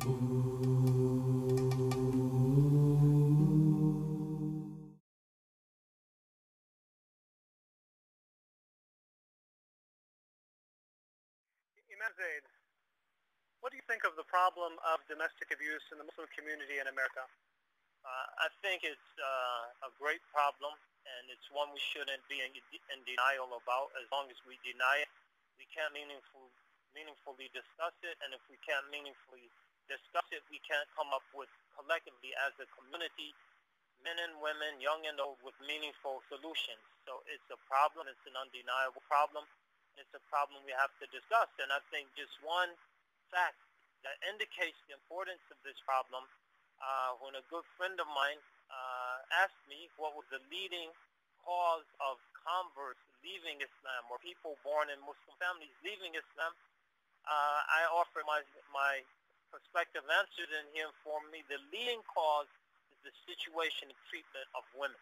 Imam Zaid, what do you think of the problem of domestic abuse in the Muslim community in America? I think it's a great problem, and it's one we shouldn't be in denial about. As long as we deny it, we can't meaningfully discuss it, and if we can't meaningfully discuss it, we can't come up with collectively as a community, men and women, young and old, with meaningful solutions. So it's a problem. It's an undeniable problem. It's a problem we have to discuss, and I think just one fact that indicates the importance of this problem, when a good friend of mine asked me what was the leading cause of converts leaving Islam, or people born in Muslim families leaving Islam, I offered my prospective answer, and he informed me the leading cause is the situation and treatment of women.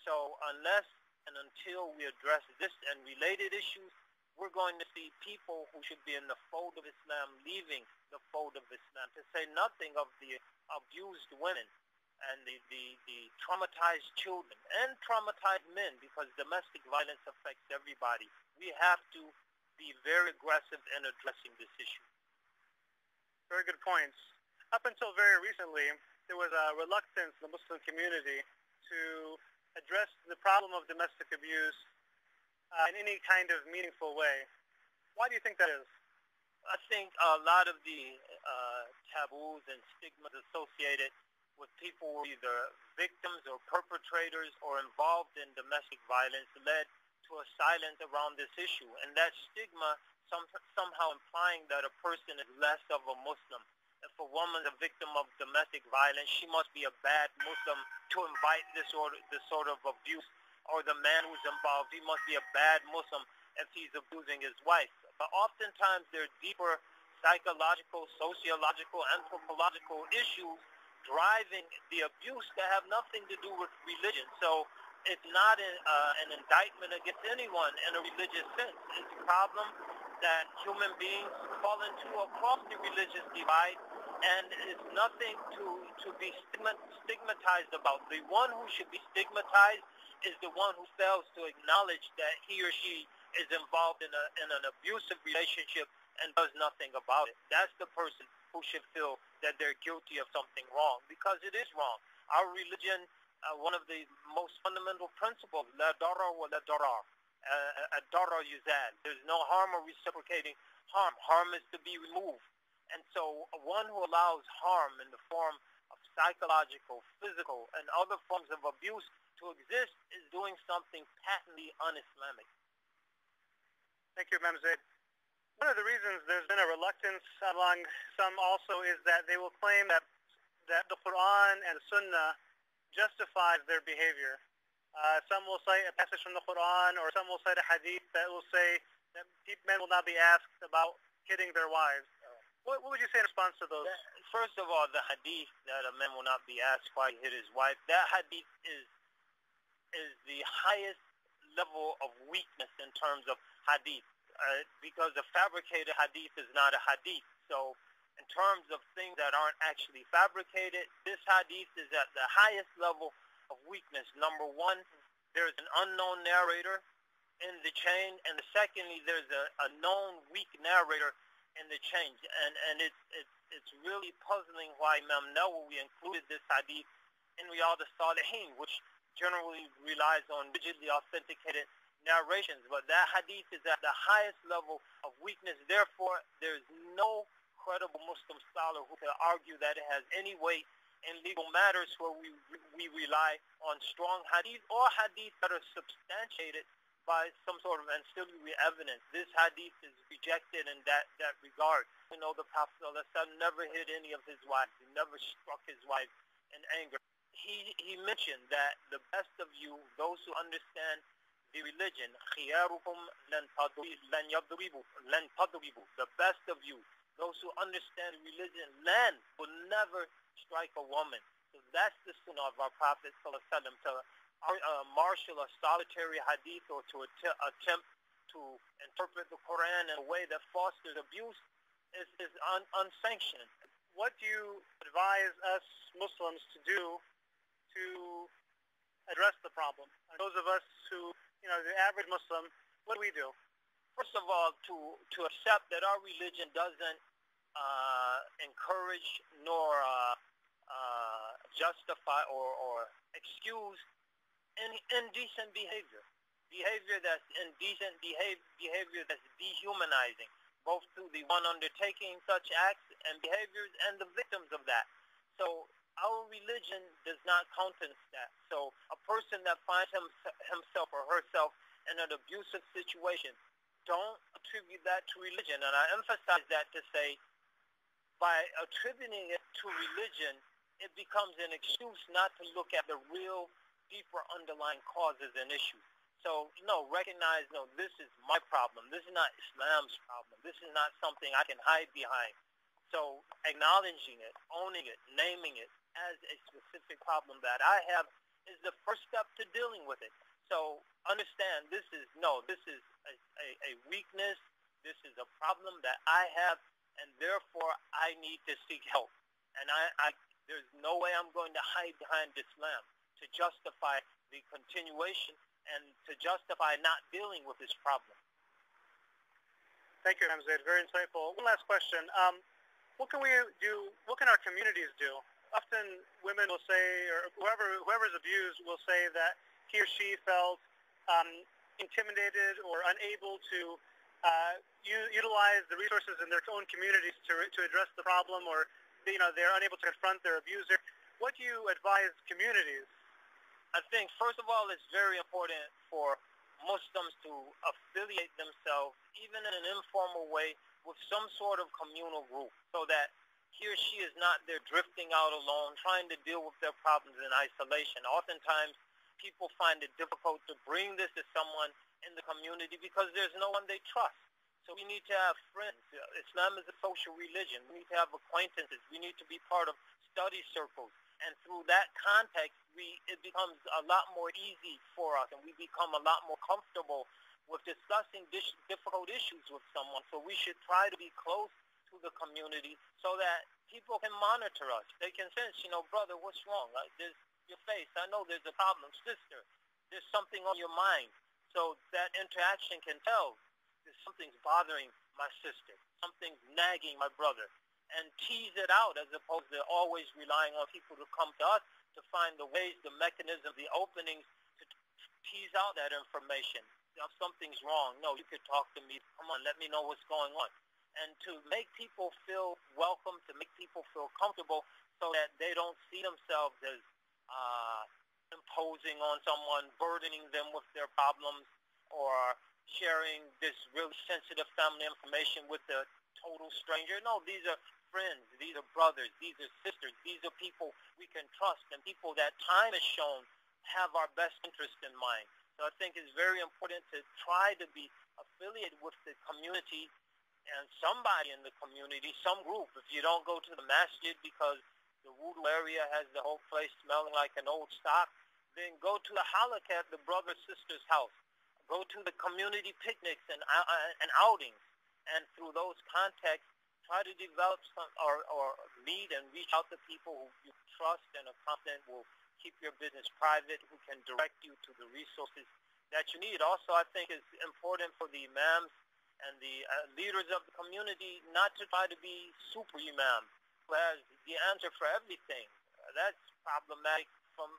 So unless and until we address this and related issues, we're going to see people who should be in the fold of Islam leaving the fold of Islam, to say nothing of the abused women and the traumatized children and traumatized men, because domestic violence affects everybody. We have to be very aggressive in addressing this issue. Very good points. Up until very recently, there was a reluctance in the Muslim community to address the problem of domestic abuse in any kind of meaningful way. Why do you think that is? I think a lot of the taboos and stigmas associated with people who are either victims or perpetrators or involved in domestic violence led to a silence around this issue. And that stigma somehow implying that a person is less of a Muslim. If a woman is a victim of domestic violence, she must be a bad Muslim to invite this sort of abuse. Or the man who's involved, he must be a bad Muslim if he's abusing his wife. But oftentimes there are deeper psychological, sociological, anthropological issues driving the abuse that have nothing to do with religion. So it's not an indictment against anyone in a religious sense. It's a problem that human beings fall into across the religious divide, and it's nothing to be stigmatized about. The one who should be stigmatized is the one who fails to acknowledge that he or she is involved in an abusive relationship and does nothing about it. That's the person who should feel that they're guilty of something wrong, because it is wrong. Our religion, one of the most fundamental principles, la darar wa la darar, ad-darar yuzal. There's no harm or reciprocating harm. Harm is to be removed. And so one who allows harm in the form of psychological, physical, and other forms of abuse to exist is doing something patently un-Islamic. Thank you, Imam Zaid. One of the reasons there's been a reluctance among some also is that they will claim that the Quran and the Sunnah justifies their behavior. Some will cite a passage from the Quran, or some will cite a hadith that will say that men will not be asked about hitting their wives. What would you say in response to those? First of all, the hadith that a man will not be asked why he hit his wife, that hadith is the highest level of weakness in terms of hadith, because a fabricated hadith is not a hadith. So in terms of things that aren't actually fabricated, this hadith is at the highest level of weakness. Number one, there's an unknown narrator in the chain, and secondly, there's a known weak narrator in the chain. And it's really puzzling why Imam Nawawi included this hadith in Riyadh al-Salihin, which generally relies on rigidly authenticated narrations. But that hadith is at the highest level of weakness. Therefore, there's no credible Muslim scholar who can argue that it has any weight in legal matters where we rely on strong hadith or hadith that are substantiated by some sort of ancillary evidence. This hadith is rejected in that regard. You know, the Prophet ﷺ never hit any of his wives. He never struck his wife in anger. He mentioned that the best of you, those who understand the religion, خِيَارُكُمْ لَنْ تَضْرِبُوا. The best of you, those who understand religion, will never strike a woman. So that's the sunnah of our Prophet ﷺ, to marshal a solitary hadith or to attempt to interpret the Quran in a way that fosters abuse is unsanctioned. what do you advise us Muslims to do to address the problem? And those of us who, the average Muslim, what do we do? First of all, to accept that our religion doesn't encourage nor justify or excuse any indecent behavior. Behavior that's indecent, behavior that's dehumanizing, both to the one undertaking such acts and behaviors and the victims of that. So our religion does not countenance that. So a person that finds himself or herself in an abusive situation, don't attribute that to religion. And I emphasize that to say, by attributing it to religion, it becomes an excuse not to look at the real, deeper underlying causes and issues. So, recognize, this is my problem. This is not Islam's problem. This is not something I can hide behind. So, acknowledging it, owning it, naming it as a specific problem that I have is the first step to dealing with it. So, understand this is a weakness. This is a problem that I have, and therefore I need to seek help. And there's no way I'm going to hide behind Islam to justify the continuation and to justify not dealing with this problem. Thank you, Imam Zaid. Very insightful. One last question. What can we do? What can our communities do? Often women will say, or whoever's abused will say that he or she felt intimidated or unable to utilize the resources in their own communities to address the problem, or they're unable to confront their abuser. What do you advise communities? I think, first of all, it's very important for Muslims to affiliate themselves, even in an informal way, with some sort of communal group, so that he or she is not there drifting out alone, trying to deal with their problems in isolation. Oftentimes, people find it difficult to bring this to someone in the community because there's no one they trust. So we need to have friends. Islam is a social religion. We need to have acquaintances. We need to be part of study circles. And through that context, it becomes a lot more easy for us, and we become a lot more comfortable with discussing difficult issues with someone. So we should try to be close to the community so that people can monitor us. They can sense, brother, what's wrong? There's your face. I know there's a problem. Sister, there's something on your mind. So that interaction can tell there's something's bothering my sister. Something's nagging my brother. And tease it out as opposed to always relying on people to come to us to find the ways, the mechanisms, the openings to tease out that information. If something's wrong, no, you could talk to me. Come on, let me know what's going on. And to make people feel welcome, to make people feel comfortable so that they don't see themselves as imposing on someone, burdening them with their problems, or sharing this really sensitive family information with a total stranger. No, these are friends, these are brothers, these are sisters, these are people we can trust, and people that time has shown have our best interest in mind. So I think it's very important to try to be affiliated with the community and somebody in the community, some group. If you don't go to the masjid because the wudu area has the whole place smelling like an old stock, then go to the halakha at the brother sister's house. Go to the community picnics and outings, and through those contexts, try to develop some or meet and reach out to people who you trust and are confident will keep your business private, who can direct you to the resources that you need. Also, I think it's important for the imams and the leaders of the community not to try to be super imam who has the answer for everything. That's problematic from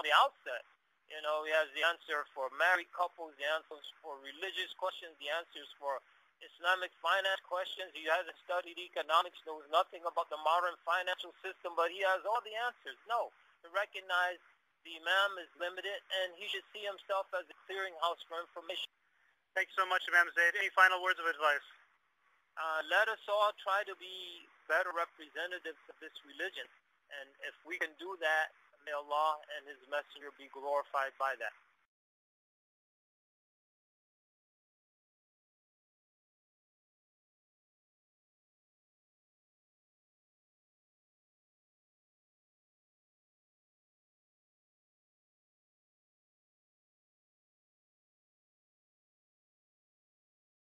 the outset. He has the answer for married couples, the answers for religious questions, the answers for Islamic finance questions. He hasn't studied economics, knows nothing about the modern financial system, but he has all the answers. No, to recognize the imam is limited, and he should see himself as a clearinghouse for information. Thank you so much, Imam Zaid. Any final words of advice? Let us all try to be better representatives of this religion, and if we can do that, may Allah and His Messenger be glorified by that.